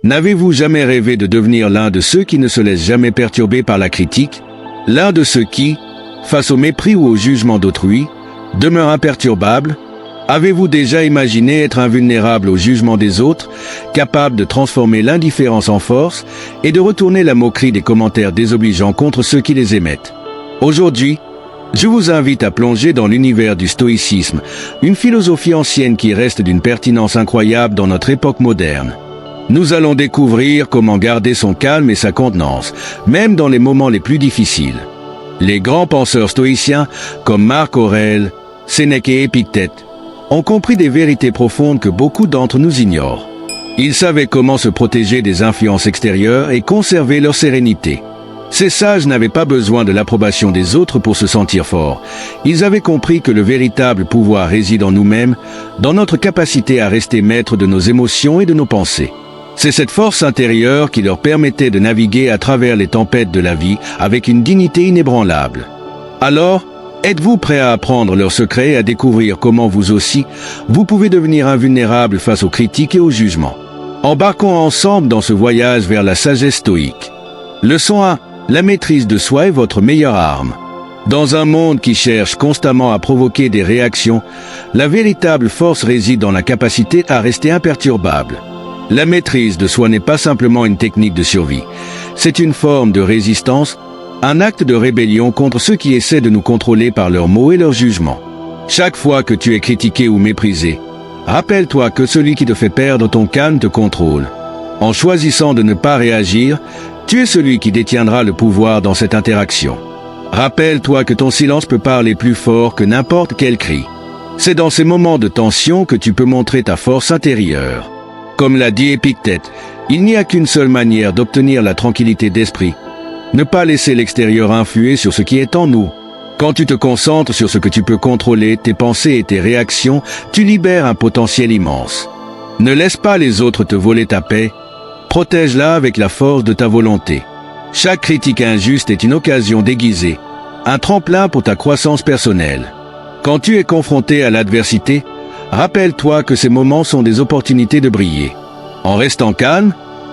N'avez-vous jamais rêvé de devenir l'un de ceux qui ne se laissent jamais perturber par la critique? L'un de ceux qui, face au mépris ou au jugement d'autrui, demeure imperturbable? Avez-vous déjà imaginé être invulnérable au jugement des autres, capable de transformer l'indifférence en force et de retourner la moquerie des commentaires désobligeants contre ceux qui les émettent? Aujourd'hui, je vous invite à plonger dans l'univers du stoïcisme, une philosophie ancienne qui reste d'une pertinence incroyable dans notre époque moderne. Nous allons découvrir comment garder son calme et sa contenance, même dans les moments les plus difficiles. Les grands penseurs stoïciens, comme Marc Aurèle, Sénèque et Épictète, ont compris des vérités profondes que beaucoup d'entre nous ignorent. Ils savaient comment se protéger des influences extérieures et conserver leur sérénité. Ces sages n'avaient pas besoin de l'approbation des autres pour se sentir forts. Ils avaient compris que le véritable pouvoir réside en nous-mêmes, dans notre capacité à rester maître de nos émotions et de nos pensées. C'est cette force intérieure qui leur permettait de naviguer à travers les tempêtes de la vie avec une dignité inébranlable. Alors, êtes-vous prêt à apprendre leurs secrets et à découvrir comment vous aussi, vous pouvez devenir invulnérable face aux critiques et aux jugements? Embarquons ensemble dans ce voyage vers la sagesse stoïque. Leçon 1. La maîtrise de soi est votre meilleure arme. Dans un monde qui cherche constamment à provoquer des réactions, la véritable force réside dans la capacité à rester imperturbable. La maîtrise de soi n'est pas simplement une technique de survie. C'est une forme de résistance, un acte de rébellion contre ceux qui essaient de nous contrôler par leurs mots et leurs jugements. Chaque fois que tu es critiqué ou méprisé, rappelle-toi que celui qui te fait perdre ton calme te contrôle. En choisissant de ne pas réagir, tu es celui qui détiendra le pouvoir dans cette interaction. Rappelle-toi que ton silence peut parler plus fort que n'importe quel cri. C'est dans ces moments de tension que tu peux montrer ta force intérieure. Comme l'a dit Épictète, il n'y a qu'une seule manière d'obtenir la tranquillité d'esprit. Ne pas laisser l'extérieur influer sur ce qui est en nous. Quand tu te concentres sur ce que tu peux contrôler, tes pensées et tes réactions, tu libères un potentiel immense. Ne laisse pas les autres te voler ta paix. Protège-la avec la force de ta volonté. Chaque critique injuste est une occasion déguisée, un tremplin pour ta croissance personnelle. Quand tu es confronté à l'adversité, rappelle-toi que ces moments sont des opportunités de briller. En restant calme,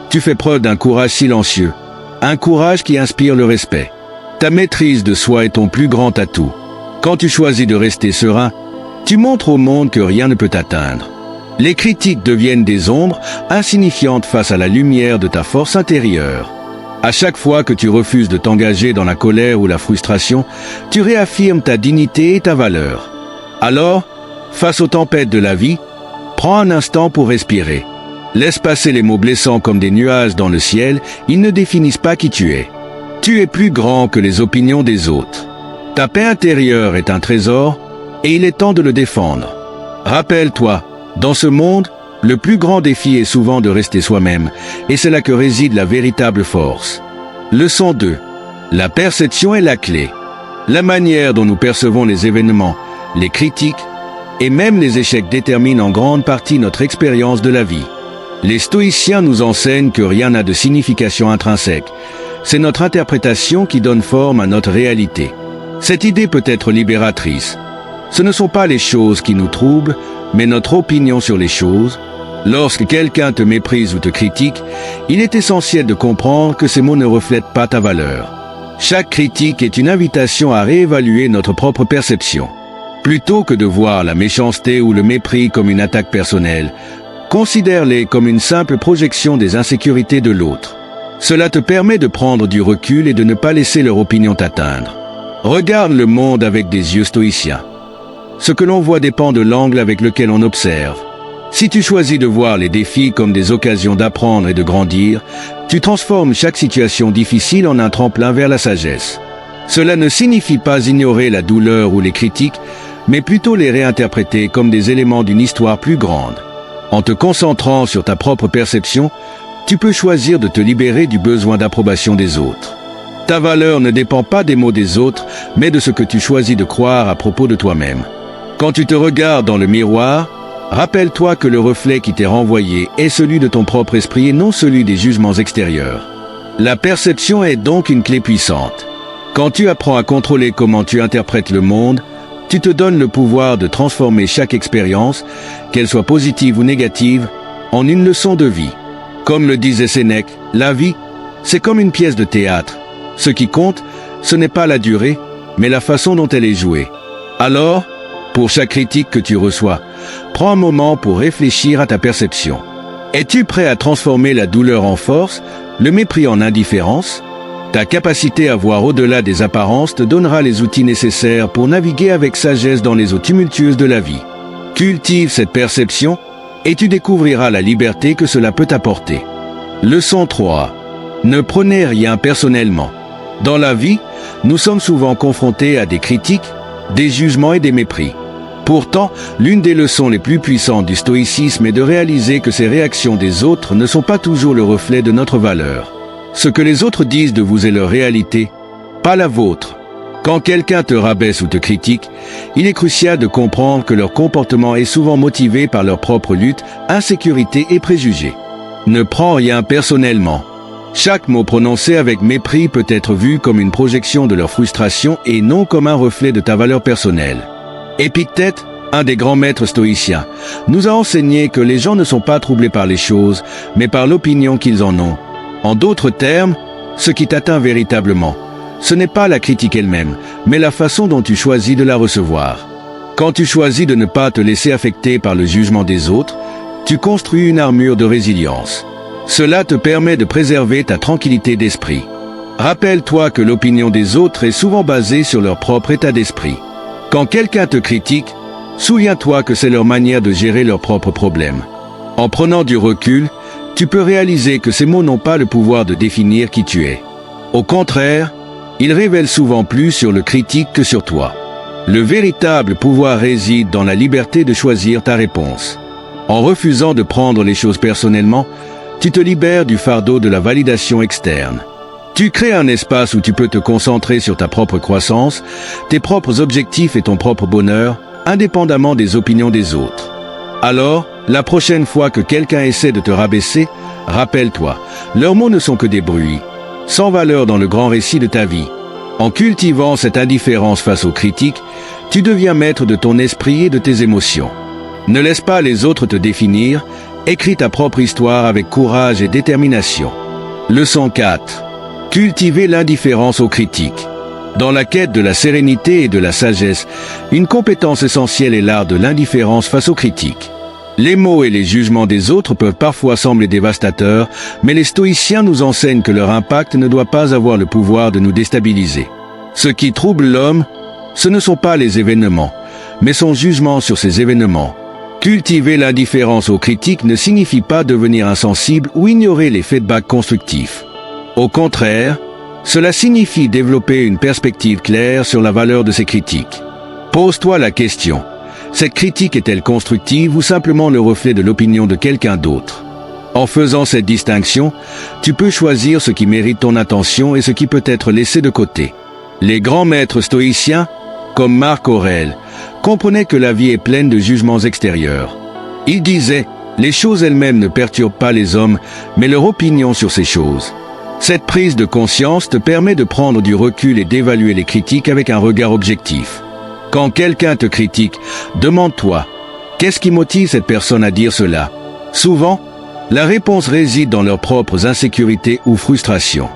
tu fais preuve d'un courage silencieux, un courage qui inspire le respect. Ta maîtrise de soi est ton plus grand atout. Quand tu choisis de rester serein, tu montres au monde que rien ne peut t'atteindre. Les critiques deviennent des ombres insignifiantes face à la lumière de ta force intérieure. À chaque fois que tu refuses de t'engager dans la colère ou la frustration, tu réaffirmes ta dignité et ta valeur. Alors, face aux tempêtes de la vie, prends un instant pour respirer. Laisse passer les mots blessants comme des nuages dans le ciel, ils ne définissent pas qui tu es. Tu es plus grand que les opinions des autres. Ta paix intérieure est un trésor et il est temps de le défendre. Rappelle-toi, dans ce monde, le plus grand défi est souvent de rester soi-même, et c'est là que réside la véritable force. Leçon 2. La perception est la clé. La manière dont nous percevons les événements, les critiques, et même les échecs déterminent en grande partie notre expérience de la vie. Les stoïciens nous enseignent que rien n'a de signification intrinsèque. C'est notre interprétation qui donne forme à notre réalité. Cette idée peut être libératrice. Ce ne sont pas les choses qui nous troublent, mais notre opinion sur les choses. Lorsque quelqu'un te méprise ou te critique, il est essentiel de comprendre que ces mots ne reflètent pas ta valeur. Chaque critique est une invitation à réévaluer notre propre perception. Plutôt que de voir la méchanceté ou le mépris comme une attaque personnelle, considère-les comme une simple projection des insécurités de l'autre. Cela te permet de prendre du recul et de ne pas laisser leur opinion t'atteindre. Regarde le monde avec des yeux stoïciens. Ce que l'on voit dépend de l'angle avec lequel on observe. Si tu choisis de voir les défis comme des occasions d'apprendre et de grandir, tu transformes chaque situation difficile en un tremplin vers la sagesse. Cela ne signifie pas ignorer la douleur ou les critiques, mais plutôt les réinterpréter comme des éléments d'une histoire plus grande. En te concentrant sur ta propre perception, tu peux choisir de te libérer du besoin d'approbation des autres. Ta valeur ne dépend pas des mots des autres, mais de ce que tu choisis de croire à propos de toi-même. Quand tu te regardes dans le miroir, rappelle-toi que le reflet qui t'est renvoyé est celui de ton propre esprit et non celui des jugements extérieurs. La perception est donc une clé puissante. Quand tu apprends à contrôler comment tu interprètes le monde, tu te donnes le pouvoir de transformer chaque expérience, qu'elle soit positive ou négative, en une leçon de vie. Comme le disait Sénèque, la vie, c'est comme une pièce de théâtre. Ce qui compte, ce n'est pas la durée, mais la façon dont elle est jouée. Alors, pour chaque critique que tu reçois, prends un moment pour réfléchir à ta perception. Es-tu prêt à transformer la douleur en force, le mépris en indifférence? Ta capacité à voir au-delà des apparences te donnera les outils nécessaires pour naviguer avec sagesse dans les eaux tumultueuses de la vie. Cultive cette perception et tu découvriras la liberté que cela peut t'apporter. Leçon 3. Ne prenez rien personnellement. Dans la vie, nous sommes souvent confrontés à des critiques, des jugements et des mépris. Pourtant, l'une des leçons les plus puissantes du stoïcisme est de réaliser que ces réactions des autres ne sont pas toujours le reflet de notre valeur. Ce que les autres disent de vous est leur réalité, pas la vôtre. Quand quelqu'un te rabaisse ou te critique, il est crucial de comprendre que leur comportement est souvent motivé par leur propre lutte, insécurité et préjugés. Ne prends rien personnellement. Chaque mot prononcé avec mépris peut être vu comme une projection de leur frustration et non comme un reflet de ta valeur personnelle. Épictète, un des grands maîtres stoïciens, nous a enseigné que les gens ne sont pas troublés par les choses, mais par l'opinion qu'ils en ont. En d'autres termes, ce qui t'atteint véritablement, ce n'est pas la critique elle-même, mais la façon dont tu choisis de la recevoir. Quand tu choisis de ne pas te laisser affecter par le jugement des autres, tu construis une armure de résilience. Cela te permet de préserver ta tranquillité d'esprit. Rappelle-toi que l'opinion des autres est souvent basée sur leur propre état d'esprit. Quand quelqu'un te critique, souviens-toi que c'est leur manière de gérer leurs propres problèmes. En prenant du recul, tu peux réaliser que ces mots n'ont pas le pouvoir de définir qui tu es. Au contraire, ils révèlent souvent plus sur le critique que sur toi. Le véritable pouvoir réside dans la liberté de choisir ta réponse. En refusant de prendre les choses personnellement, tu te libères du fardeau de la validation externe. Tu crées un espace où tu peux te concentrer sur ta propre croissance, tes propres objectifs et ton propre bonheur, indépendamment des opinions des autres. Alors, la prochaine fois que quelqu'un essaie de te rabaisser, rappelle-toi, leurs mots ne sont que des bruits, sans valeur dans le grand récit de ta vie. En cultivant cette indifférence face aux critiques, tu deviens maître de ton esprit et de tes émotions. Ne laisse pas les autres te définir, écris ta propre histoire avec courage et détermination. Leçon 4. Cultiver l'indifférence aux critiques. Dans la quête de la sérénité et de la sagesse, une compétence essentielle est l'art de l'indifférence face aux critiques. Les mots et les jugements des autres peuvent parfois sembler dévastateurs, mais les stoïciens nous enseignent que leur impact ne doit pas avoir le pouvoir de nous déstabiliser. Ce qui trouble l'homme, ce ne sont pas les événements, mais son jugement sur ces événements. Cultiver l'indifférence aux critiques ne signifie pas devenir insensible ou ignorer les feedbacks constructifs. Au contraire, cela signifie développer une perspective claire sur la valeur de ces critiques. Pose-toi la question. Cette critique est-elle constructive ou simplement le reflet de l'opinion de quelqu'un d'autre? En faisant cette distinction, tu peux choisir ce qui mérite ton attention et ce qui peut être laissé de côté. Les grands maîtres stoïciens, comme Marc Aurèle, comprenaient que la vie est pleine de jugements extérieurs. Ils disaient, les choses elles-mêmes ne perturbent pas les hommes, mais leur opinion sur ces choses. Cette prise de conscience te permet de prendre du recul et d'évaluer les critiques avec un regard objectif. Quand quelqu'un te critique, demande-toi, qu'est-ce qui motive cette personne à dire cela? Souvent, la réponse réside dans leurs propres insécurités ou frustrations.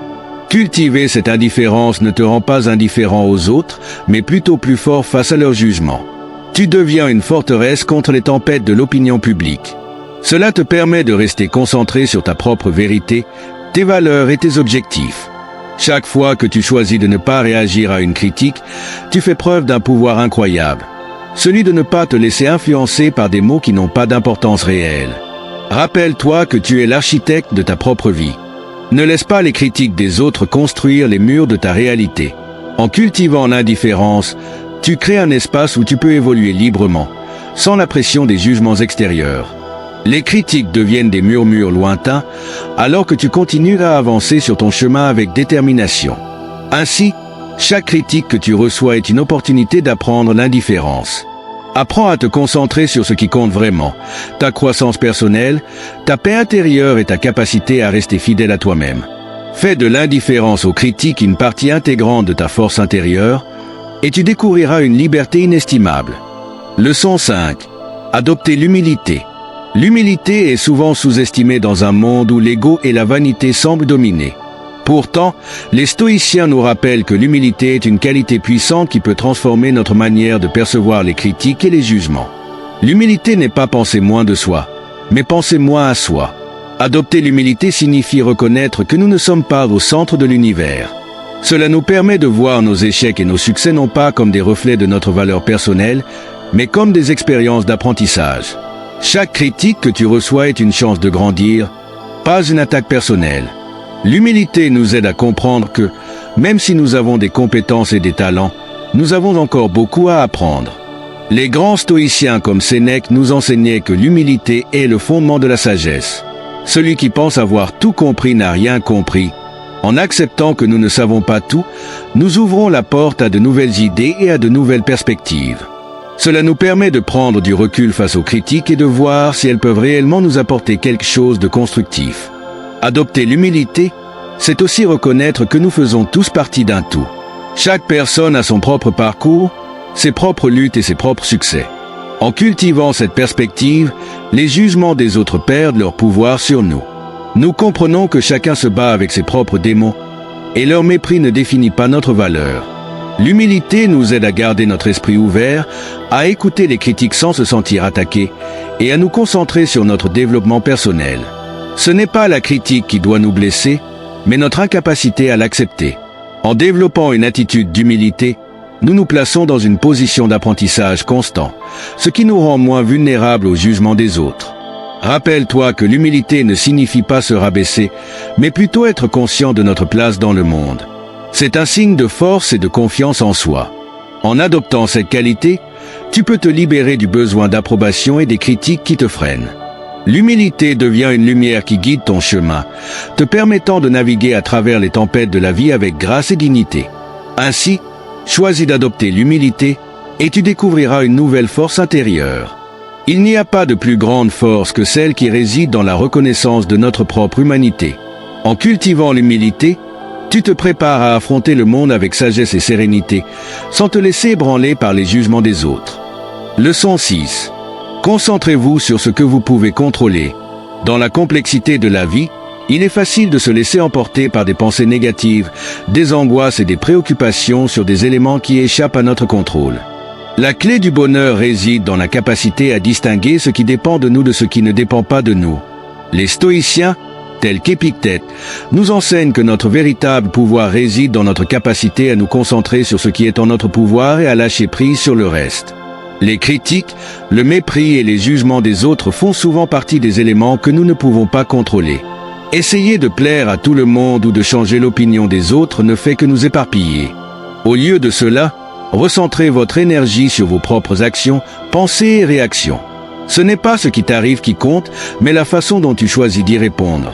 Cultiver cette indifférence ne te rend pas indifférent aux autres, mais plutôt plus fort face à leur jugement. Tu deviens une forteresse contre les tempêtes de l'opinion publique. Cela te permet de rester concentré sur ta propre vérité, tes valeurs et tes objectifs. Chaque fois que tu choisis de ne pas réagir à une critique, tu fais preuve d'un pouvoir incroyable. Celui de ne pas te laisser influencer par des mots qui n'ont pas d'importance réelle. Rappelle-toi que tu es l'architecte de ta propre vie. Ne laisse pas les critiques des autres construire les murs de ta réalité. En cultivant l'indifférence, tu crées un espace où tu peux évoluer librement, sans la pression des jugements extérieurs. Les critiques deviennent des murmures lointains, alors que tu continues à avancer sur ton chemin avec détermination. Ainsi, chaque critique que tu reçois est une opportunité d'apprendre l'indifférence. Apprends à te concentrer sur ce qui compte vraiment, ta croissance personnelle, ta paix intérieure et ta capacité à rester fidèle à toi-même. Fais de l'indifférence aux critiques une partie intégrante de ta force intérieure, et tu découvriras une liberté inestimable. Leçon 5. Adopter l'humilité. L'humilité est souvent sous-estimée dans un monde où l'ego et la vanité semblent dominer. Pourtant, les stoïciens nous rappellent que l'humilité est une qualité puissante qui peut transformer notre manière de percevoir les critiques et les jugements. L'humilité n'est pas penser moins de soi, mais penser moins à soi. Adopter l'humilité signifie reconnaître que nous ne sommes pas au centre de l'univers. Cela nous permet de voir nos échecs et nos succès non pas comme des reflets de notre valeur personnelle, mais comme des expériences d'apprentissage. Chaque critique que tu reçois est une chance de grandir, pas une attaque personnelle. L'humilité nous aide à comprendre que, même si nous avons des compétences et des talents, nous avons encore beaucoup à apprendre. Les grands stoïciens comme Sénèque nous enseignaient que l'humilité est le fondement de la sagesse. Celui qui pense avoir tout compris n'a rien compris. En acceptant que nous ne savons pas tout, nous ouvrons la porte à de nouvelles idées et à de nouvelles perspectives. Cela nous permet de prendre du recul face aux critiques et de voir si elles peuvent réellement nous apporter quelque chose de constructif. Adopter l'humilité, c'est aussi reconnaître que nous faisons tous partie d'un tout. Chaque personne a son propre parcours, ses propres luttes et ses propres succès. En cultivant cette perspective, les jugements des autres perdent leur pouvoir sur nous. Nous comprenons que chacun se bat avec ses propres démons, et leur mépris ne définit pas notre valeur. L'humilité nous aide à garder notre esprit ouvert, à écouter les critiques sans se sentir attaqués, et à nous concentrer sur notre développement personnel. Ce n'est pas la critique qui doit nous blesser, mais notre incapacité à l'accepter. En développant une attitude d'humilité, nous nous plaçons dans une position d'apprentissage constant, ce qui nous rend moins vulnérables au jugement des autres. Rappelle-toi que l'humilité ne signifie pas se rabaisser, mais plutôt être conscient de notre place dans le monde. C'est un signe de force et de confiance en soi. En adoptant cette qualité, tu peux te libérer du besoin d'approbation et des critiques qui te freinent. L'humilité devient une lumière qui guide ton chemin, te permettant de naviguer à travers les tempêtes de la vie avec grâce et dignité. Ainsi, choisis d'adopter l'humilité et tu découvriras une nouvelle force intérieure. Il n'y a pas de plus grande force que celle qui réside dans la reconnaissance de notre propre humanité. En cultivant l'humilité, tu te prépares à affronter le monde avec sagesse et sérénité, sans te laisser ébranler par les jugements des autres. Leçon 6. Concentrez-vous sur ce que vous pouvez contrôler. Dans la complexité de la vie, il est facile de se laisser emporter par des pensées négatives, des angoisses et des préoccupations sur des éléments qui échappent à notre contrôle. La clé du bonheur réside dans la capacité à distinguer ce qui dépend de nous de ce qui ne dépend pas de nous. Les stoïciens, tels qu'Épictète, nous enseignent que notre véritable pouvoir réside dans notre capacité à nous concentrer sur ce qui est en notre pouvoir et à lâcher prise sur le reste. Les critiques, le mépris et les jugements des autres font souvent partie des éléments que nous ne pouvons pas contrôler. Essayer de plaire à tout le monde ou de changer l'opinion des autres ne fait que nous éparpiller. Au lieu de cela, recentrez votre énergie sur vos propres actions, pensées et réactions. Ce n'est pas ce qui t'arrive qui compte, mais la façon dont tu choisis d'y répondre.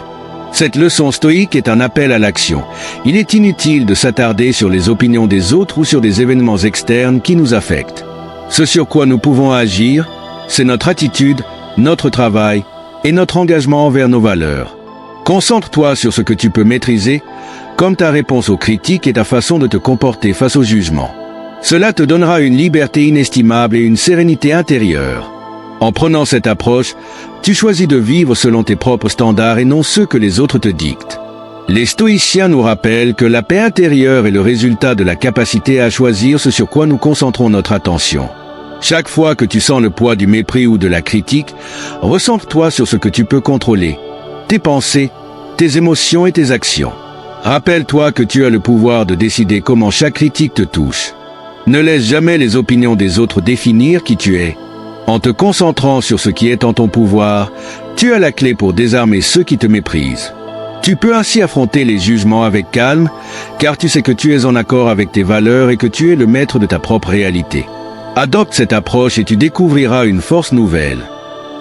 Cette leçon stoïque est un appel à l'action. Il est inutile de s'attarder sur les opinions des autres ou sur des événements externes qui nous affectent. Ce sur quoi nous pouvons agir, c'est notre attitude, notre travail et notre engagement envers nos valeurs. Concentre-toi sur ce que tu peux maîtriser, comme ta réponse aux critiques et ta façon de te comporter face au jugement. Cela te donnera une liberté inestimable et une sérénité intérieure. En prenant cette approche, tu choisis de vivre selon tes propres standards et non ceux que les autres te dictent. Les stoïciens nous rappellent que la paix intérieure est le résultat de la capacité à choisir ce sur quoi nous concentrons notre attention. Chaque fois que tu sens le poids du mépris ou de la critique, recentre-toi sur ce que tu peux contrôler. Tes pensées, tes émotions et tes actions. Rappelle-toi que tu as le pouvoir de décider comment chaque critique te touche. Ne laisse jamais les opinions des autres définir qui tu es. En te concentrant sur ce qui est en ton pouvoir, tu as la clé pour désarmer ceux qui te méprisent. Tu peux ainsi affronter les jugements avec calme, car tu sais que tu es en accord avec tes valeurs et que tu es le maître de ta propre réalité. Adopte cette approche et tu découvriras une force nouvelle.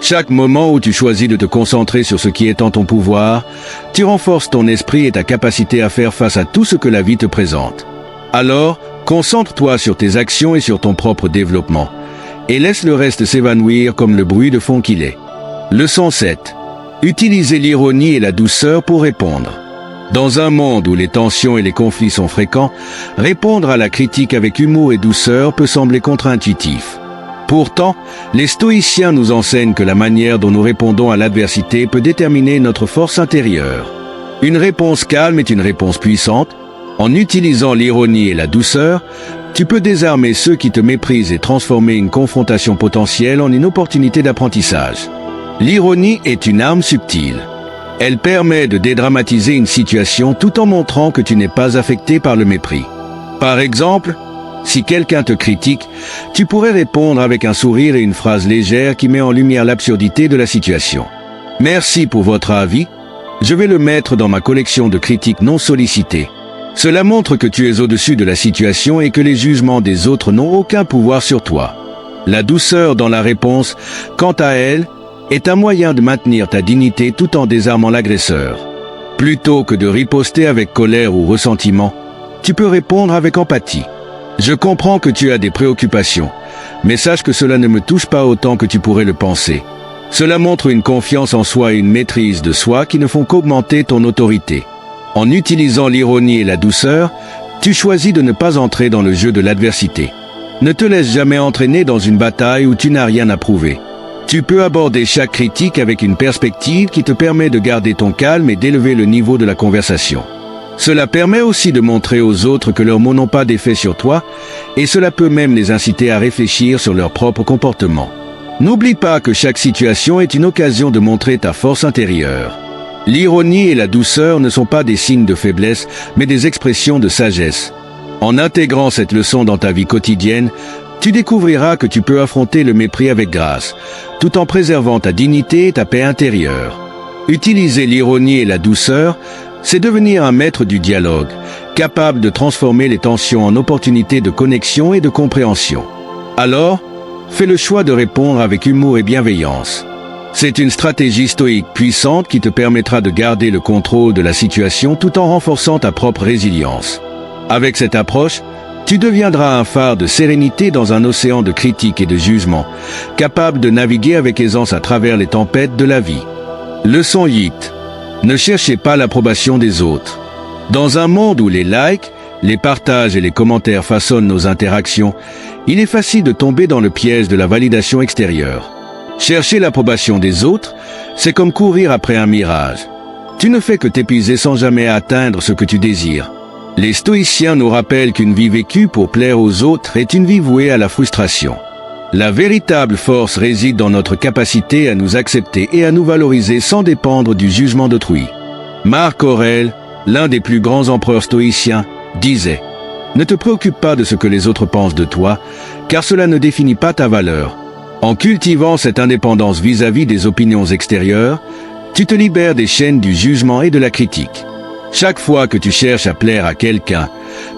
Chaque moment où tu choisis de te concentrer sur ce qui est en ton pouvoir, tu renforces ton esprit et ta capacité à faire face à tout ce que la vie te présente. Alors, concentre-toi sur tes actions et sur ton propre développement, et laisse le reste s'évanouir comme le bruit de fond qu'il est. Leçon 7. Utilisez l'ironie et la douceur pour répondre. Dans un monde où les tensions et les conflits sont fréquents, répondre à la critique avec humour et douceur peut sembler contre-intuitif. Pourtant, les stoïciens nous enseignent que la manière dont nous répondons à l'adversité peut déterminer notre force intérieure. Une réponse calme est une réponse puissante. En utilisant l'ironie et la douceur, tu peux désarmer ceux qui te méprisent et transformer une confrontation potentielle en une opportunité d'apprentissage. L'ironie est une arme subtile. Elle permet de dédramatiser une situation tout en montrant que tu n'es pas affecté par le mépris. Par exemple, si quelqu'un te critique, tu pourrais répondre avec un sourire et une phrase légère qui met en lumière l'absurdité de la situation. Merci pour votre avis. Je vais le mettre dans ma collection de critiques non sollicitées. Cela montre que tu es au-dessus de la situation et que les jugements des autres n'ont aucun pouvoir sur toi. La douceur dans la réponse, quant à elle, est un moyen de maintenir ta dignité tout en désarmant l'agresseur. Plutôt que de riposter avec colère ou ressentiment, tu peux répondre avec empathie. Je comprends que tu as des préoccupations, mais sache que cela ne me touche pas autant que tu pourrais le penser. Cela montre une confiance en soi et une maîtrise de soi qui ne font qu'augmenter ton autorité. En utilisant l'ironie et la douceur, tu choisis de ne pas entrer dans le jeu de l'adversité. Ne te laisse jamais entraîner dans une bataille où tu n'as rien à prouver. Tu peux aborder chaque critique avec une perspective qui te permet de garder ton calme et d'élever le niveau de la conversation. Cela permet aussi de montrer aux autres que leurs mots n'ont pas d'effet sur toi, et cela peut même les inciter à réfléchir sur leur propre comportement. N'oublie pas que chaque situation est une occasion de montrer ta force intérieure. L'ironie et la douceur ne sont pas des signes de faiblesse, mais des expressions de sagesse. En intégrant cette leçon dans ta vie quotidienne, tu découvriras que tu peux affronter le mépris avec grâce, tout en préservant ta dignité et ta paix intérieure. Utiliser l'ironie et la douceur, c'est devenir un maître du dialogue, capable de transformer les tensions en opportunités de connexion et de compréhension. Alors, fais le choix de répondre avec humour et bienveillance. C'est une stratégie stoïque puissante qui te permettra de garder le contrôle de la situation tout en renforçant ta propre résilience. Avec cette approche, tu deviendras un phare de sérénité dans un océan de critiques et de jugements, capable de naviguer avec aisance à travers les tempêtes de la vie. Leçon 8. Ne cherchez pas l'approbation des autres. Dans un monde où les likes, les partages et les commentaires façonnent nos interactions, il est facile de tomber dans le piège de la validation extérieure. Chercher l'approbation des autres, c'est comme courir après un mirage. Tu ne fais que t'épuiser sans jamais atteindre ce que tu désires. Les stoïciens nous rappellent qu'une vie vécue pour plaire aux autres est une vie vouée à la frustration. La véritable force réside dans notre capacité à nous accepter et à nous valoriser sans dépendre du jugement d'autrui. Marc Aurèle, l'un des plus grands empereurs stoïciens, disait « Ne te préoccupe pas de ce que les autres pensent de toi, car cela ne définit pas ta valeur. En cultivant cette indépendance vis-à-vis des opinions extérieures, tu te libères des chaînes du jugement et de la critique. Chaque fois que tu cherches à plaire à quelqu'un,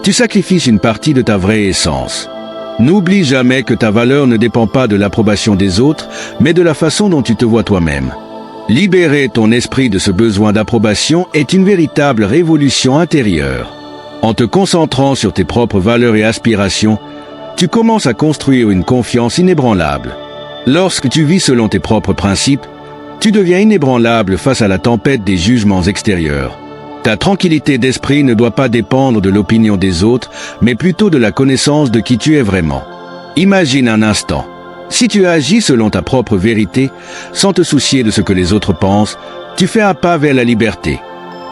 tu sacrifies une partie de ta vraie essence. N'oublie jamais que ta valeur ne dépend pas de l'approbation des autres, mais de la façon dont tu te vois toi-même. Libérer ton esprit de ce besoin d'approbation est une véritable révolution intérieure. En te concentrant sur tes propres valeurs et aspirations, tu commences à construire une confiance inébranlable. Lorsque tu vis selon tes propres principes, tu deviens inébranlable face à la tempête des jugements extérieurs. Ta tranquillité d'esprit ne doit pas dépendre de l'opinion des autres, mais plutôt de la connaissance de qui tu es vraiment. Imagine un instant. Si tu agis selon ta propre vérité, sans te soucier de ce que les autres pensent, tu fais un pas vers la liberté.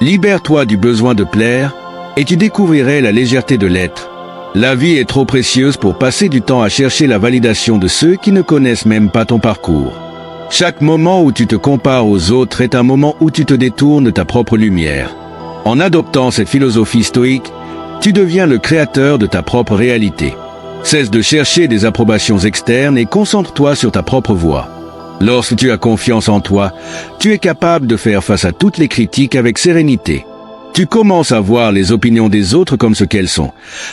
Libère-toi du besoin de plaire, et tu découvrirais la légèreté de l'être. La vie est trop précieuse pour passer du temps à chercher la validation de ceux qui ne connaissent même pas ton parcours. Chaque moment où tu te compares aux autres est un moment où tu te détournes de ta propre lumière. En adoptant cette philosophie stoïque, tu deviens le créateur de ta propre réalité. Cesse de chercher des approbations externes et concentre-toi sur ta propre voie. Lorsque tu as confiance en toi, tu es capable de faire face à toutes les critiques avec sérénité. Tu commences à voir les opinions des autres comme ce qu'elles sont,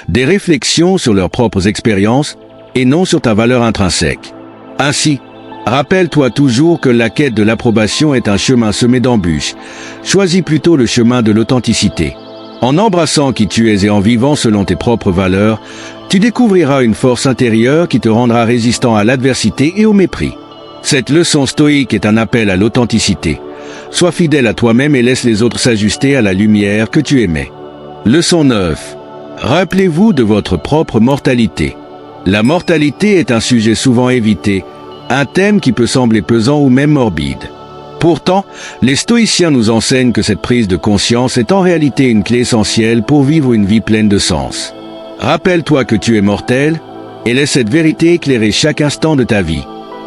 des réflexions sur leurs propres expériences et non sur ta valeur intrinsèque. Ainsi, rappelle-toi toujours que la quête de l'approbation est un chemin semé d'embûches. Choisis plutôt le chemin de l'authenticité. En embrassant qui tu es et en vivant selon tes propres valeurs, tu découvriras une force intérieure qui te rendra résistant à l'adversité et au mépris. Cette leçon stoïque est un appel à l'authenticité. Sois fidèle à toi-même et laisse les autres s'ajuster à la lumière que tu émets. Leçon 9. Rappelez-vous de votre propre mortalité. La mortalité est un sujet souvent évité, un thème qui peut sembler pesant ou même morbide. Pourtant, les stoïciens nous enseignent que cette prise de conscience est en réalité une clé essentielle pour vivre une vie pleine de sens. Rappelle-toi que tu es mortel, et laisse cette vérité éclairer chaque instant de ta vie.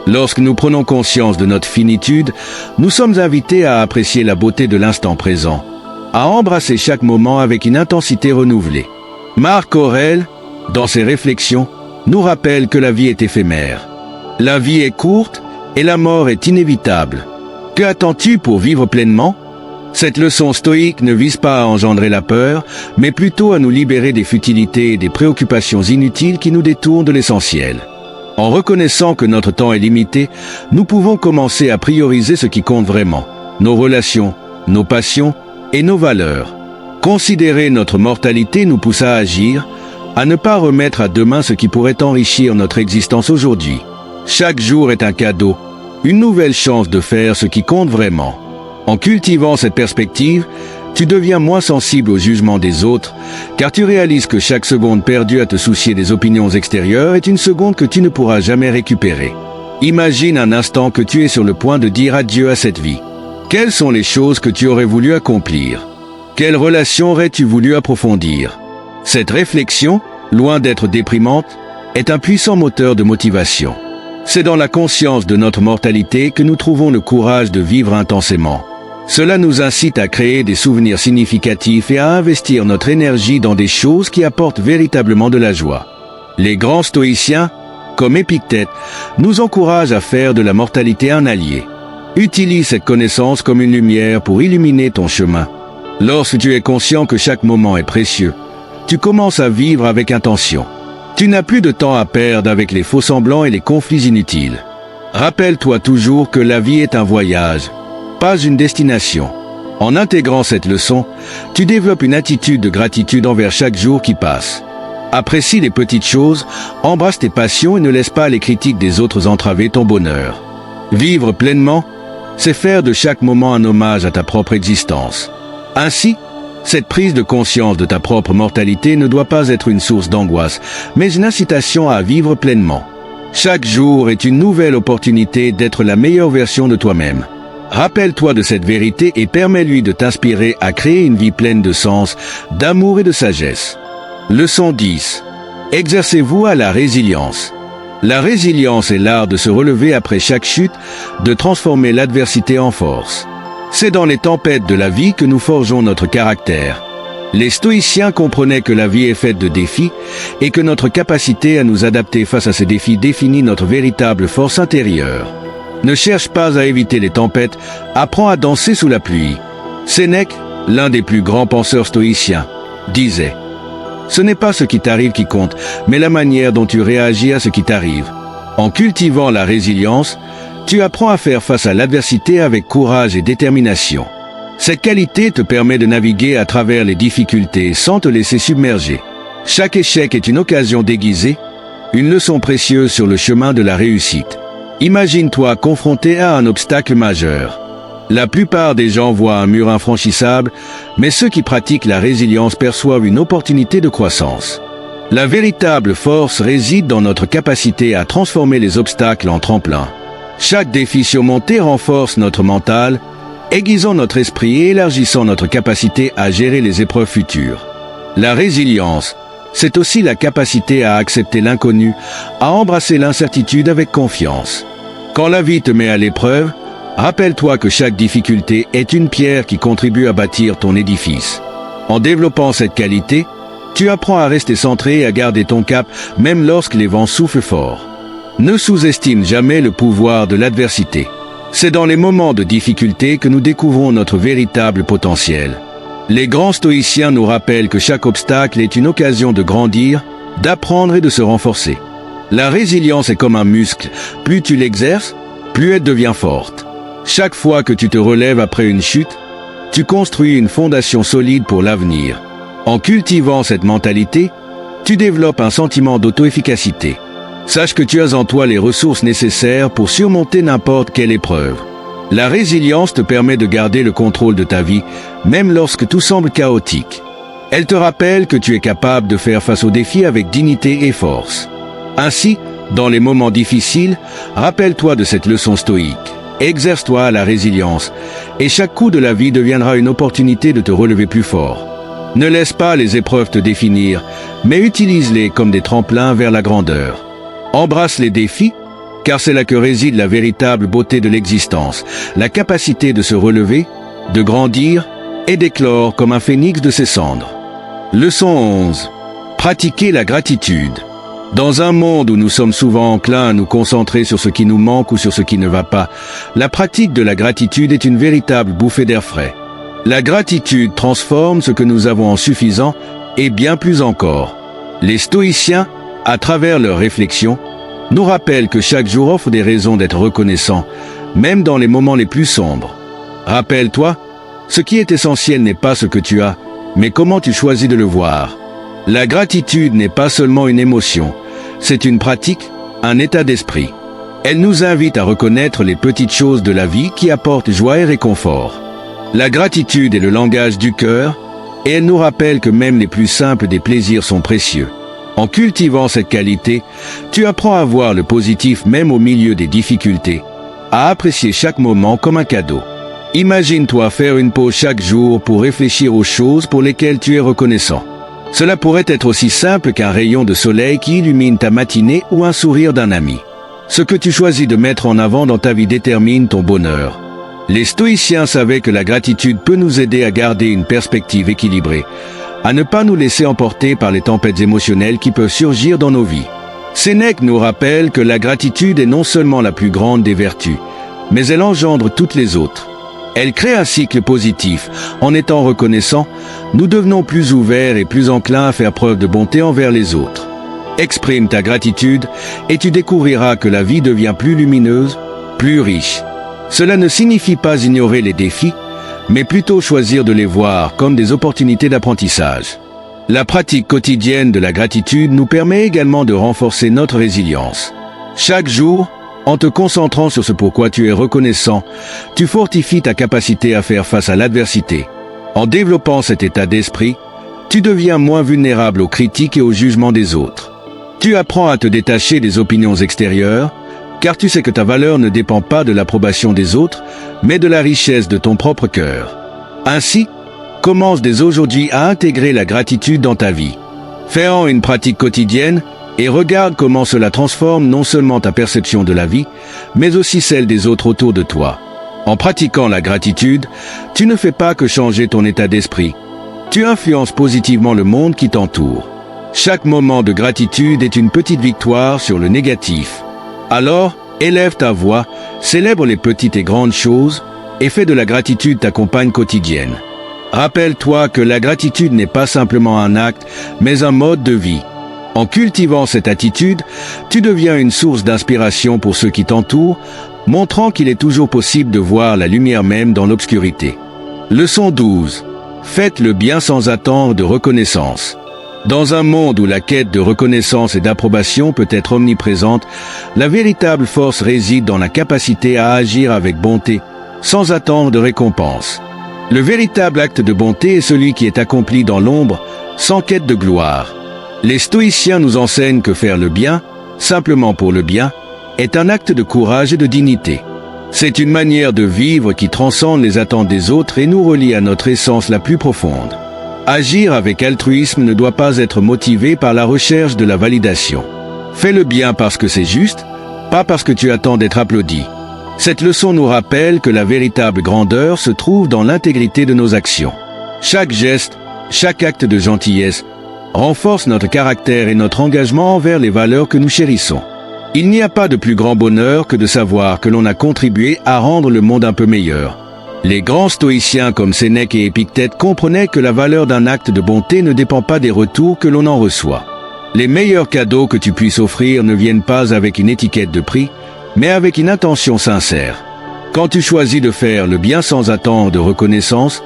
Lorsque nous prenons conscience de notre finitude, nous sommes invités à apprécier la beauté de l'instant présent, à embrasser chaque moment avec une intensité renouvelée. Marc Aurèle, dans ses réflexions, nous rappelle que la vie est éphémère. La vie est courte et la mort est inévitable. Que attends-tu pour vivre pleinement? Cette leçon stoïque ne vise pas à engendrer la peur, mais plutôt à nous libérer des futilités et des préoccupations inutiles qui nous détournent de l'essentiel. En reconnaissant que notre temps est limité, nous pouvons commencer à prioriser ce qui compte vraiment, nos relations, nos passions et nos valeurs. Considérer notre mortalité nous pousse à agir, à ne pas remettre à demain ce qui pourrait enrichir notre existence aujourd'hui. Chaque jour est un cadeau, une nouvelle chance de faire ce qui compte vraiment. En cultivant cette perspective, tu deviens moins sensible au jugement des autres, car tu réalises que chaque seconde perdue à te soucier des opinions extérieures est une seconde que tu ne pourras jamais récupérer. Imagine un instant que tu es sur le point de dire adieu à cette vie. Quelles sont les choses que tu aurais voulu accomplir? Quelles relations aurais-tu voulu approfondir? Cette réflexion, loin d'être déprimante, est un puissant moteur de motivation. C'est dans la conscience de notre mortalité que nous trouvons le courage de vivre intensément. Cela nous incite à créer des souvenirs significatifs et à investir notre énergie dans des choses qui apportent véritablement de la joie. Les grands stoïciens, comme Épictète, nous encouragent à faire de la mortalité un allié. Utilise cette connaissance comme une lumière pour illuminer ton chemin. Lorsque tu es conscient que chaque moment est précieux, tu commences à vivre avec intention. Tu n'as plus de temps à perdre avec les faux-semblants et les conflits inutiles. Rappelle-toi toujours que la vie est un voyage, pas une destination. En intégrant cette leçon, tu développes une attitude de gratitude envers chaque jour qui passe. Apprécie les petites choses, embrasse tes passions et ne laisse pas les critiques des autres entraver ton bonheur. Vivre pleinement, c'est faire de chaque moment un hommage à ta propre existence. Ainsi, cette prise de conscience de ta propre mortalité ne doit pas être une source d'angoisse, mais une incitation à vivre pleinement. Chaque jour est une nouvelle opportunité d'être la meilleure version de toi-même. Rappelle-toi de cette vérité et permets-lui de t'inspirer à créer une vie pleine de sens, d'amour et de sagesse. Leçon 10. Exercez-vous à la résilience. La résilience est l'art de se relever après chaque chute, de transformer l'adversité en force. C'est dans les tempêtes de la vie que nous forgeons notre caractère. Les stoïciens comprenaient que la vie est faite de défis et que notre capacité à nous adapter face à ces défis définit notre véritable force intérieure. Ne cherche pas à éviter les tempêtes, apprends à danser sous la pluie. Sénèque, l'un des plus grands penseurs stoïciens, disait « Ce n'est pas ce qui t'arrive qui compte, mais la manière dont tu réagis à ce qui t'arrive. En cultivant la résilience, tu apprends à faire face à l'adversité avec courage et détermination. Cette qualité te permet de naviguer à travers les difficultés sans te laisser submerger. Chaque échec est une occasion déguisée, une leçon précieuse sur le chemin de la réussite. Imagine-toi confronté à un obstacle majeur. La plupart des gens voient un mur infranchissable, mais ceux qui pratiquent la résilience perçoivent une opportunité de croissance. La véritable force réside dans notre capacité à transformer les obstacles en tremplins. Chaque défi surmonté renforce notre mental, aiguisant notre esprit et élargissant notre capacité à gérer les épreuves futures. La résilience, c'est aussi la capacité à accepter l'inconnu, à embrasser l'incertitude avec confiance. Quand la vie te met à l'épreuve, rappelle-toi que chaque difficulté est une pierre qui contribue à bâtir ton édifice. En développant cette qualité, tu apprends à rester centré et à garder ton cap même lorsque les vents soufflent fort. Ne sous-estime jamais le pouvoir de l'adversité. C'est dans les moments de difficulté que nous découvrons notre véritable potentiel. Les grands stoïciens nous rappellent que chaque obstacle est une occasion de grandir, d'apprendre et de se renforcer. La résilience est comme un muscle. Plus tu l'exerces, plus elle devient forte. Chaque fois que tu te relèves après une chute, tu construis une fondation solide pour l'avenir. En cultivant cette mentalité, tu développes un sentiment d'auto-efficacité. Sache que tu as en toi les ressources nécessaires pour surmonter n'importe quelle épreuve. La résilience te permet de garder le contrôle de ta vie, même lorsque tout semble chaotique. Elle te rappelle que tu es capable de faire face aux défis avec dignité et force. Ainsi, dans les moments difficiles, rappelle-toi de cette leçon stoïque. Exerce-toi à la résilience, et chaque coup de la vie deviendra une opportunité de te relever plus fort. Ne laisse pas les épreuves te définir, mais utilise-les comme des tremplins vers la grandeur. Embrasse les défis, car c'est là que réside la véritable beauté de l'existence, la capacité de se relever, de grandir et d'éclore comme un phénix de ses cendres. Leçon 11. Pratiquer la gratitude. Dans un monde où nous sommes souvent enclins à nous concentrer sur ce qui nous manque ou sur ce qui ne va pas, la pratique de la gratitude est une véritable bouffée d'air frais. La gratitude transforme ce que nous avons en suffisant et bien plus encore. Les stoïciens, à travers leurs réflexions, nous rappellent que chaque jour offre des raisons d'être reconnaissant, même dans les moments les plus sombres. Rappelle-toi, ce qui est essentiel n'est pas ce que tu as, mais comment tu choisis de le voir. La gratitude n'est pas seulement une émotion, c'est une pratique, un état d'esprit. Elle nous invite à reconnaître les petites choses de la vie qui apportent joie et réconfort. La gratitude est le langage du cœur, et elle nous rappelle que même les plus simples des plaisirs sont précieux. En cultivant cette qualité, tu apprends à voir le positif même au milieu des difficultés, à apprécier chaque moment comme un cadeau. Imagine-toi faire une pause chaque jour pour réfléchir aux choses pour lesquelles tu es reconnaissant. Cela pourrait être aussi simple qu'un rayon de soleil qui illumine ta matinée ou un sourire d'un ami. Ce que tu choisis de mettre en avant dans ta vie détermine ton bonheur. Les stoïciens savaient que la gratitude peut nous aider à garder une perspective équilibrée, à ne pas nous laisser emporter par les tempêtes émotionnelles qui peuvent surgir dans nos vies. Sénèque nous rappelle que la gratitude est non seulement la plus grande des vertus, mais elle engendre toutes les autres. Elle crée un cycle positif. En étant reconnaissant, nous devenons plus ouverts et plus enclins à faire preuve de bonté envers les autres. Exprime ta gratitude et tu découvriras que la vie devient plus lumineuse, plus riche. Cela ne signifie pas ignorer les défis, mais plutôt choisir de les voir comme des opportunités d'apprentissage. La pratique quotidienne de la gratitude nous permet également de renforcer notre résilience. Chaque jour, en te concentrant sur ce pourquoi tu es reconnaissant, tu fortifies ta capacité à faire face à l'adversité. En développant cet état d'esprit, tu deviens moins vulnérable aux critiques et aux jugements des autres. Tu apprends à te détacher des opinions extérieures, car tu sais que ta valeur ne dépend pas de l'approbation des autres, mais de la richesse de ton propre cœur. Ainsi, commence dès aujourd'hui à intégrer la gratitude dans ta vie. Fais-en une pratique quotidienne et regarde comment cela transforme non seulement ta perception de la vie, mais aussi celle des autres autour de toi. En pratiquant la gratitude, tu ne fais pas que changer ton état d'esprit. Tu influences positivement le monde qui t'entoure. Chaque moment de gratitude est une petite victoire sur le négatif. Alors, élève ta voix, célèbre les petites et grandes choses, et fais de la gratitude ta compagne quotidienne. Rappelle-toi que la gratitude n'est pas simplement un acte, mais un mode de vie. En cultivant cette attitude, tu deviens une source d'inspiration pour ceux qui t'entourent, montrant qu'il est toujours possible de voir la lumière même dans l'obscurité. Leçon 12. Faites le bien sans attendre de reconnaissance. Dans un monde où la quête de reconnaissance et d'approbation peut être omniprésente, la véritable force réside dans la capacité à agir avec bonté, sans attendre de récompense. Le véritable acte de bonté est celui qui est accompli dans l'ombre, sans quête de gloire. Les stoïciens nous enseignent que faire le bien, simplement pour le bien, est un acte de courage et de dignité. C'est une manière de vivre qui transcende les attentes des autres et nous relie à notre essence la plus profonde. Agir avec altruisme ne doit pas être motivé par la recherche de la validation. Fais le bien parce que c'est juste, pas parce que tu attends d'être applaudi. Cette leçon nous rappelle que la véritable grandeur se trouve dans l'intégrité de nos actions. Chaque geste, chaque acte de gentillesse, renforce notre caractère et notre engagement envers les valeurs que nous chérissons. Il n'y a pas de plus grand bonheur que de savoir que l'on a contribué à rendre le monde un peu meilleur. Les grands stoïciens comme Sénèque et Épictète comprenaient que la valeur d'un acte de bonté ne dépend pas des retours que l'on en reçoit. Les meilleurs cadeaux que tu puisses offrir ne viennent pas avec une étiquette de prix, mais avec une intention sincère. Quand tu choisis de faire le bien sans attendre de reconnaissance,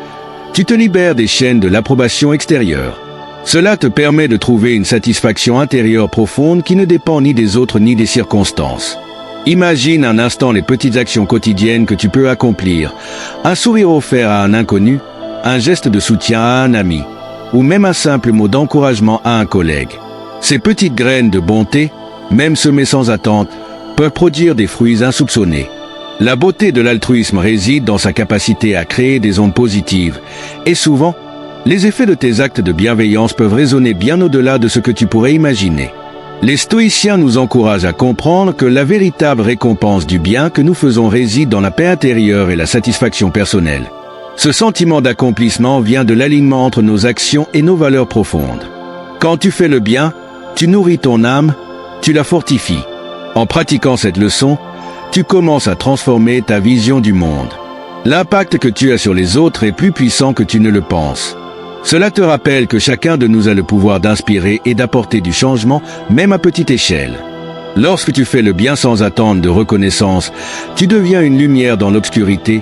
tu te libères des chaînes de l'approbation extérieure. Cela te permet de trouver une satisfaction intérieure profonde qui ne dépend ni des autres ni des circonstances. Imagine un instant les petites actions quotidiennes que tu peux accomplir. Un sourire offert à un inconnu, un geste de soutien à un ami, ou même un simple mot d'encouragement à un collègue. Ces petites graines de bonté, même semés sans attente, peuvent produire des fruits insoupçonnés. La beauté de l'altruisme réside dans sa capacité à créer des ondes positives, et souvent, les effets de tes actes de bienveillance peuvent résonner bien au-delà de ce que tu pourrais imaginer. Les stoïciens nous encouragent à comprendre que la véritable récompense du bien que nous faisons réside dans la paix intérieure et la satisfaction personnelle. Ce sentiment d'accomplissement vient de l'alignement entre nos actions et nos valeurs profondes. Quand tu fais le bien, tu nourris ton âme, tu la fortifies. En pratiquant cette leçon, tu commences à transformer ta vision du monde. L'impact que tu as sur les autres est plus puissant que tu ne le penses. Cela te rappelle que chacun de nous a le pouvoir d'inspirer et d'apporter du changement, même à petite échelle. Lorsque tu fais le bien sans attendre de reconnaissance, tu deviens une lumière dans l'obscurité,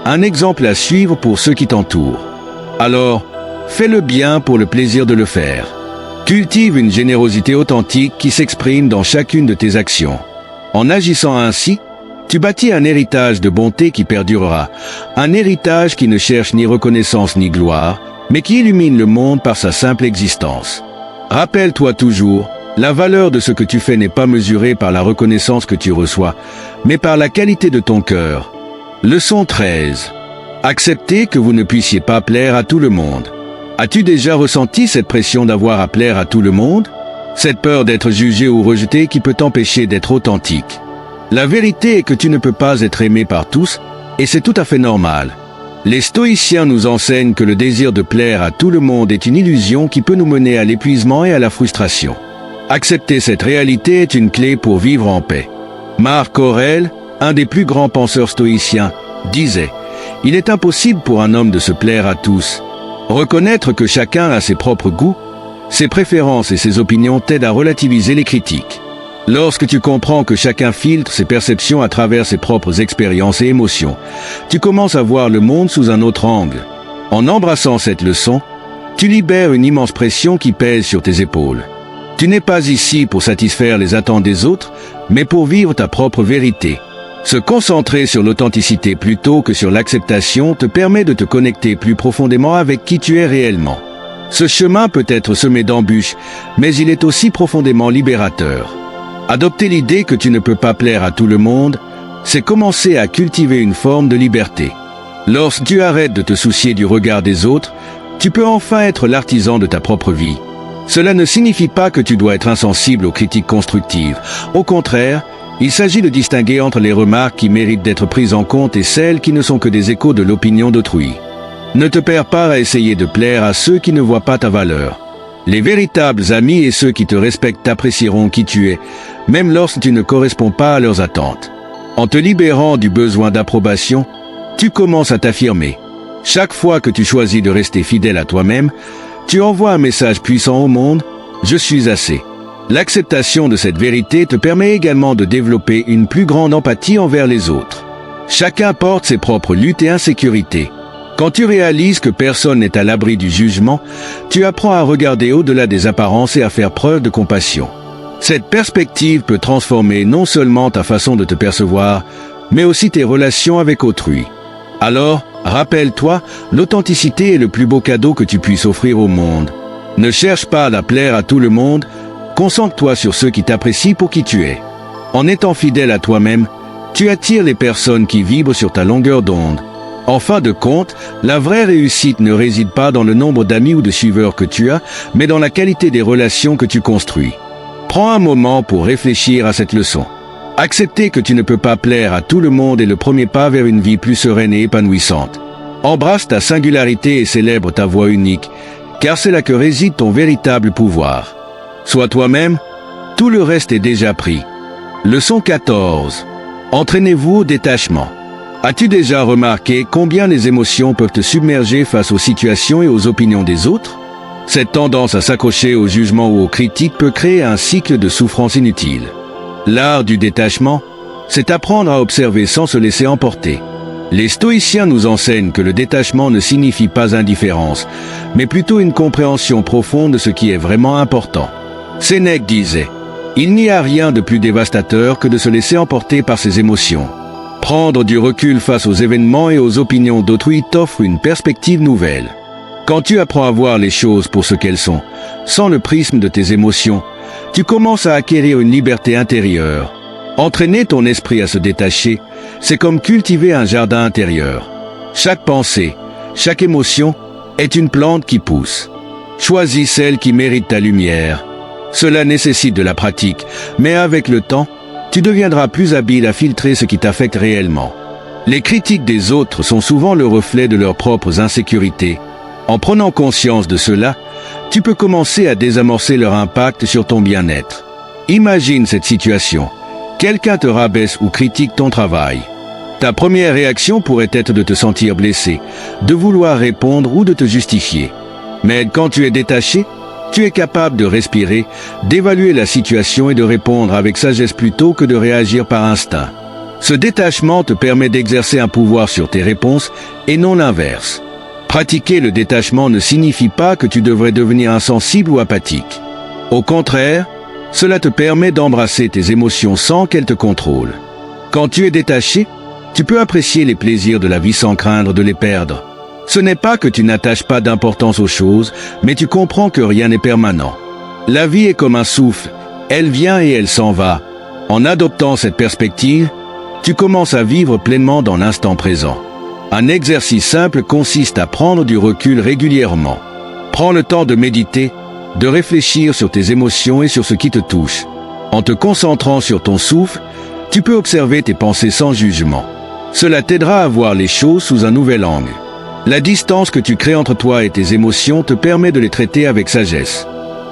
un exemple à suivre pour ceux qui t'entourent. Alors, fais le bien pour le plaisir de le faire. Cultive une générosité authentique qui s'exprime dans chacune de tes actions. En agissant ainsi, tu bâtis un héritage de bonté qui perdurera, un héritage qui ne cherche ni reconnaissance ni gloire, mais qui illumine le monde par sa simple existence. Rappelle-toi toujours, la valeur de ce que tu fais n'est pas mesurée par la reconnaissance que tu reçois, mais par la qualité de ton cœur. Leçon 13. Acceptez que vous ne puissiez pas plaire à tout le monde. As-tu déjà ressenti cette pression d'avoir à plaire à tout le monde? Cette peur d'être jugé ou rejeté qui peut t'empêcher d'être authentique. La vérité est que tu ne peux pas être aimé par tous, et c'est tout à fait normal. Les stoïciens nous enseignent que le désir de plaire à tout le monde est une illusion qui peut nous mener à l'épuisement et à la frustration. Accepter cette réalité est une clé pour vivre en paix. Marc Aurèle, un des plus grands penseurs stoïciens, disait « Il est impossible pour un homme de se plaire à tous. Reconnaître que chacun a ses propres goûts, ses préférences et ses opinions t'aident à relativiser les critiques. Lorsque tu comprends que chacun filtre ses perceptions à travers ses propres expériences et émotions, tu commences à voir le monde sous un autre angle. En embrassant cette leçon, tu libères une immense pression qui pèse sur tes épaules. Tu n'es pas ici pour satisfaire les attentes des autres, mais pour vivre ta propre vérité. Se concentrer sur l'authenticité plutôt que sur l'acceptation te permet de te connecter plus profondément avec qui tu es réellement. Ce chemin peut être semé d'embûches, mais il est aussi profondément libérateur. Adopter l'idée que tu ne peux pas plaire à tout le monde, c'est commencer à cultiver une forme de liberté. Lorsque tu arrêtes de te soucier du regard des autres, tu peux enfin être l'artisan de ta propre vie. Cela ne signifie pas que tu dois être insensible aux critiques constructives. Au contraire, il s'agit de distinguer entre les remarques qui méritent d'être prises en compte et celles qui ne sont que des échos de l'opinion d'autrui. Ne te perds pas à essayer de plaire à ceux qui ne voient pas ta valeur. Les véritables amis et ceux qui te respectent t'apprécieront qui tu es, même lorsque tu ne corresponds pas à leurs attentes. En te libérant du besoin d'approbation, tu commences à t'affirmer. Chaque fois que tu choisis de rester fidèle à toi-même, tu envoies un message puissant au monde « Je suis assez ». L'acceptation de cette vérité te permet également de développer une plus grande empathie envers les autres. Chacun porte ses propres luttes et insécurités. Quand tu réalises que personne n'est à l'abri du jugement, tu apprends à regarder au-delà des apparences et à faire preuve de compassion. Cette perspective peut transformer non seulement ta façon de te percevoir, mais aussi tes relations avec autrui. Alors, rappelle-toi, l'authenticité est le plus beau cadeau que tu puisses offrir au monde. Ne cherche pas à plaire à tout le monde, concentre-toi sur ceux qui t'apprécient pour qui tu es. En étant fidèle à toi-même, tu attires les personnes qui vibrent sur ta longueur d'onde. En fin de compte, la vraie réussite ne réside pas dans le nombre d'amis ou de suiveurs que tu as, mais dans la qualité des relations que tu construis. Prends un moment pour réfléchir à cette leçon. Accepter que tu ne peux pas plaire à tout le monde est le premier pas vers une vie plus sereine et épanouissante. Embrasse ta singularité et célèbre ta voix unique, car c'est là que réside ton véritable pouvoir. Sois toi-même, tout le reste est déjà pris. Leçon 14. Entraînez-vous au détachement. As-tu déjà remarqué combien les émotions peuvent te submerger face aux situations et aux opinions des autres? Cette tendance à s'accrocher aux jugements ou aux critiques peut créer un cycle de souffrance inutile. L'art du détachement, c'est apprendre à observer sans se laisser emporter. Les stoïciens nous enseignent que le détachement ne signifie pas indifférence, mais plutôt une compréhension profonde de ce qui est vraiment important. Sénèque disait « Il n'y a rien de plus dévastateur que de se laisser emporter par ses émotions. » Prendre du recul face aux événements et aux opinions d'autrui t'offre une perspective nouvelle. Quand tu apprends à voir les choses pour ce qu'elles sont, sans le prisme de tes émotions, tu commences à acquérir une liberté intérieure. Entraîner ton esprit à se détacher, c'est comme cultiver un jardin intérieur. Chaque pensée, chaque émotion est une plante qui pousse. Choisis celle qui mérite ta lumière. Cela nécessite de la pratique, mais avec le temps, tu deviendras plus habile à filtrer ce qui t'affecte réellement. Les critiques des autres sont souvent le reflet de leurs propres insécurités. En prenant conscience de cela, tu peux commencer à désamorcer leur impact sur ton bien-être. Imagine cette situation. Quelqu'un te rabaisse ou critique ton travail. Ta première réaction pourrait être de te sentir blessé, de vouloir répondre ou de te justifier. Mais quand tu es détaché, tu es capable de respirer, d'évaluer la situation et de répondre avec sagesse plutôt que de réagir par instinct. Ce détachement te permet d'exercer un pouvoir sur tes réponses et non l'inverse. Pratiquer le détachement ne signifie pas que tu devrais devenir insensible ou apathique. Au contraire, cela te permet d'embrasser tes émotions sans qu'elles te contrôlent. Quand tu es détaché, tu peux apprécier les plaisirs de la vie sans craindre de les perdre. Ce n'est pas que tu n'attaches pas d'importance aux choses, mais tu comprends que rien n'est permanent. La vie est comme un souffle, elle vient et elle s'en va. En adoptant cette perspective, tu commences à vivre pleinement dans l'instant présent. Un exercice simple consiste à prendre du recul régulièrement. Prends le temps de méditer, de réfléchir sur tes émotions et sur ce qui te touche. En te concentrant sur ton souffle, tu peux observer tes pensées sans jugement. Cela t'aidera à voir les choses sous un nouvel angle. La distance que tu crées entre toi et tes émotions te permet de les traiter avec sagesse.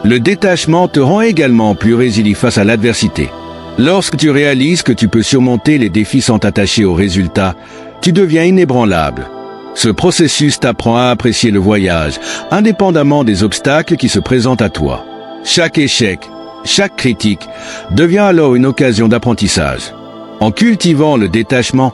Le détachement te rend également plus résilient face à l'adversité. Lorsque tu réalises que tu peux surmonter les défis sans t'attacher aux résultats, tu deviens inébranlable. Ce processus t'apprend à apprécier le voyage, indépendamment des obstacles qui se présentent à toi. Chaque échec, chaque critique devient alors une occasion d'apprentissage. En cultivant le détachement,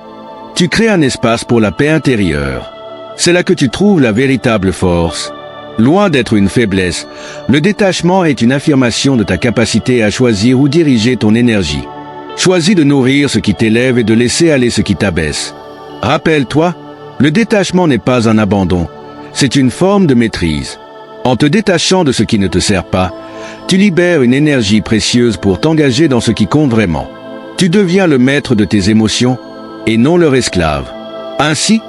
tu crées un espace pour la paix intérieure. C'est là que tu trouves la véritable force. Loin d'être une faiblesse, le détachement est une affirmation de ta capacité à choisir où diriger ton énergie. Choisis de nourrir ce qui t'élève et de laisser aller ce qui t'abaisse. Rappelle-toi, le détachement n'est pas un abandon, c'est une forme de maîtrise. En te détachant de ce qui ne te sert pas, tu libères une énergie précieuse pour t'engager dans ce qui compte vraiment. Tu deviens le maître de tes émotions et non leur esclave. Ainsi,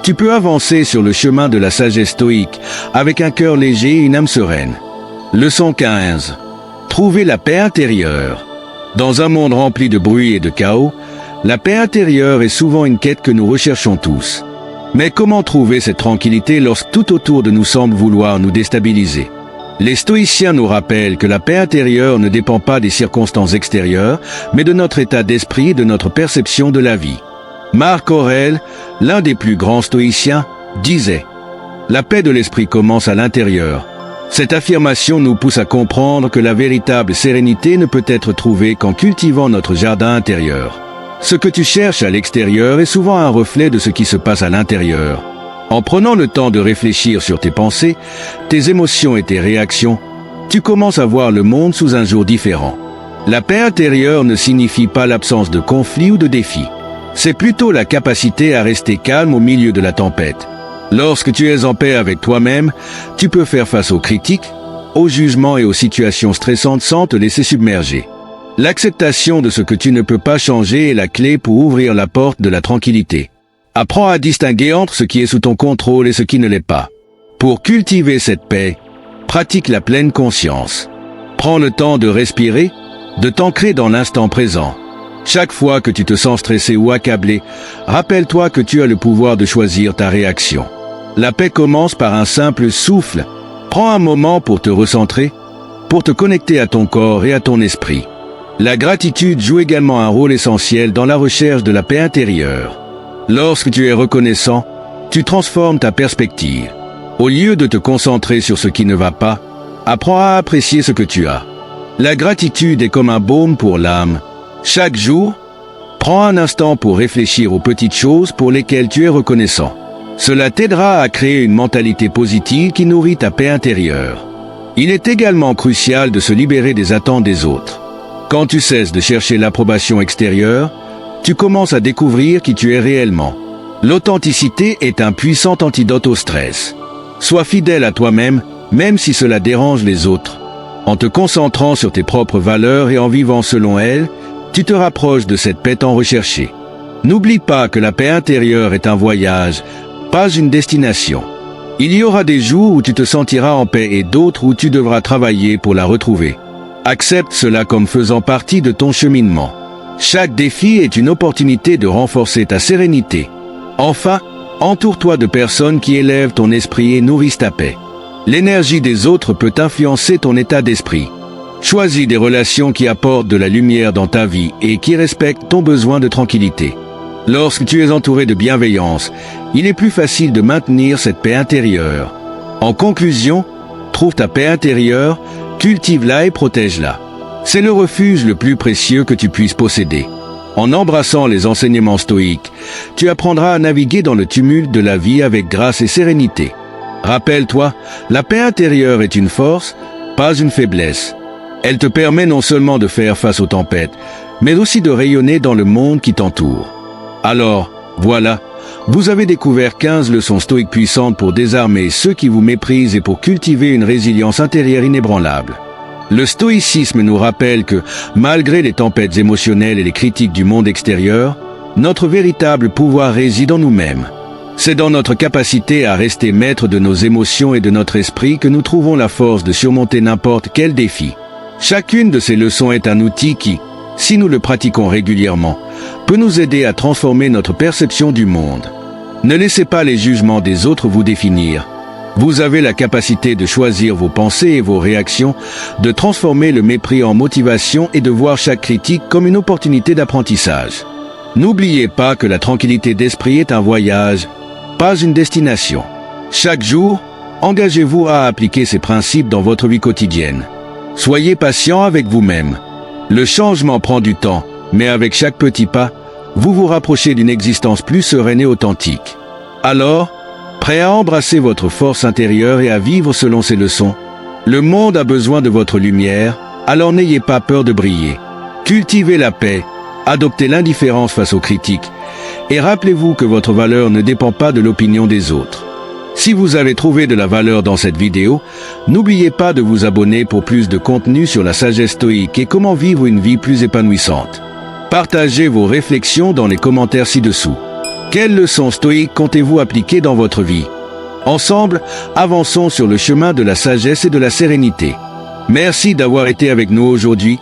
tu peux avancer sur le chemin de la sagesse stoïque avec un cœur léger et une âme sereine. Leçon 15. Trouver la paix intérieure. Dans un monde rempli de bruit et de chaos, la paix intérieure est souvent une quête que nous recherchons tous. Mais comment trouver cette tranquillité lorsque tout autour de nous semble vouloir nous déstabiliser? Les stoïciens nous rappellent que la paix intérieure ne dépend pas des circonstances extérieures, mais de notre état d'esprit et de notre perception de la vie. Marc Aurèle, l'un des plus grands stoïciens, disait « La paix de l'esprit commence à l'intérieur ». Cette affirmation nous pousse à comprendre que la véritable sérénité ne peut être trouvée qu'en cultivant notre jardin intérieur. Ce que tu cherches à l'extérieur est souvent un reflet de ce qui se passe à l'intérieur. En prenant le temps de réfléchir sur tes pensées, tes émotions et tes réactions, tu commences à voir le monde sous un jour différent. La paix intérieure ne signifie pas l'absence de conflits ou de défis. C'est plutôt la capacité à rester calme au milieu de la tempête. Lorsque tu es en paix avec toi-même, tu peux faire face aux critiques, aux jugements et aux situations stressantes sans te laisser submerger. L'acceptation de ce que tu ne peux pas changer est la clé pour ouvrir la porte de la tranquillité. Apprends à distinguer entre ce qui est sous ton contrôle et ce qui ne l'est pas. Pour cultiver cette paix, pratique la pleine conscience. Prends le temps de respirer, de t'ancrer dans l'instant présent. Chaque fois que tu te sens stressé ou accablé, rappelle-toi que tu as le pouvoir de choisir ta réaction. La paix commence par un simple souffle. Prends un moment pour te recentrer, pour te connecter à ton corps et à ton esprit. La gratitude joue également un rôle essentiel dans la recherche de la paix intérieure. Lorsque tu es reconnaissant, tu transformes ta perspective. Au lieu de te concentrer sur ce qui ne va pas, apprends à apprécier ce que tu as. La gratitude est comme un baume pour l'âme. Chaque jour, prends un instant pour réfléchir aux petites choses pour lesquelles tu es reconnaissant. Cela t'aidera à créer une mentalité positive qui nourrit ta paix intérieure. Il est également crucial de se libérer des attentes des autres. Quand tu cesses de chercher l'approbation extérieure, tu commences à découvrir qui tu es réellement. L'authenticité est un puissant antidote au stress. Sois fidèle à toi-même, même si cela dérange les autres. En te concentrant sur tes propres valeurs et en vivant selon elles, tu te rapproches de cette paix tant recherchée. N'oublie pas que la paix intérieure est un voyage, pas une destination. Il y aura des jours où tu te sentiras en paix et d'autres où tu devras travailler pour la retrouver. Accepte cela comme faisant partie de ton cheminement. Chaque défi est une opportunité de renforcer ta sérénité. Enfin, entoure-toi de personnes qui élèvent ton esprit et nourrissent ta paix. L'énergie des autres peut influencer ton état d'esprit. Choisis des relations qui apportent de la lumière dans ta vie et qui respectent ton besoin de tranquillité. Lorsque tu es entouré de bienveillance, il est plus facile de maintenir cette paix intérieure. En conclusion, trouve ta paix intérieure, cultive-la et protège-la. C'est le refuge le plus précieux que tu puisses posséder. En embrassant les enseignements stoïques, tu apprendras à naviguer dans le tumulte de la vie avec grâce et sérénité. Rappelle-toi, la paix intérieure est une force, pas une faiblesse. Elle te permet non seulement de faire face aux tempêtes, mais aussi de rayonner dans le monde qui t'entoure. Alors, voilà, vous avez découvert 15 leçons stoïques puissantes pour désarmer ceux qui vous méprisent et pour cultiver une résilience intérieure inébranlable. Le stoïcisme nous rappelle que, malgré les tempêtes émotionnelles et les critiques du monde extérieur, notre véritable pouvoir réside en nous-mêmes. C'est dans notre capacité à rester maître de nos émotions et de notre esprit que nous trouvons la force de surmonter n'importe quel défi. Chacune de ces leçons est un outil qui, si nous le pratiquons régulièrement, peut nous aider à transformer notre perception du monde. Ne laissez pas les jugements des autres vous définir. Vous avez la capacité de choisir vos pensées et vos réactions, de transformer le mépris en motivation et de voir chaque critique comme une opportunité d'apprentissage. N'oubliez pas que la tranquillité d'esprit est un voyage, pas une destination. Chaque jour, engagez-vous à appliquer ces principes dans votre vie quotidienne. Soyez patient avec vous-même. Le changement prend du temps, mais avec chaque petit pas, vous vous rapprochez d'une existence plus sereine et authentique. Alors, prêt à embrasser votre force intérieure et à vivre selon ces leçons, le monde a besoin de votre lumière, alors n'ayez pas peur de briller. Cultivez la paix, adoptez l'indifférence face aux critiques, et rappelez-vous que votre valeur ne dépend pas de l'opinion des autres. Si vous avez trouvé de la valeur dans cette vidéo, n'oubliez pas de vous abonner pour plus de contenu sur la sagesse stoïque et comment vivre une vie plus épanouissante. Partagez vos réflexions dans les commentaires ci-dessous. Quelles leçons stoïques comptez-vous appliquer dans votre vie? Ensemble, avançons sur le chemin de la sagesse et de la sérénité. Merci d'avoir été avec nous aujourd'hui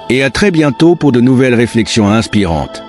et à très bientôt pour de nouvelles réflexions inspirantes.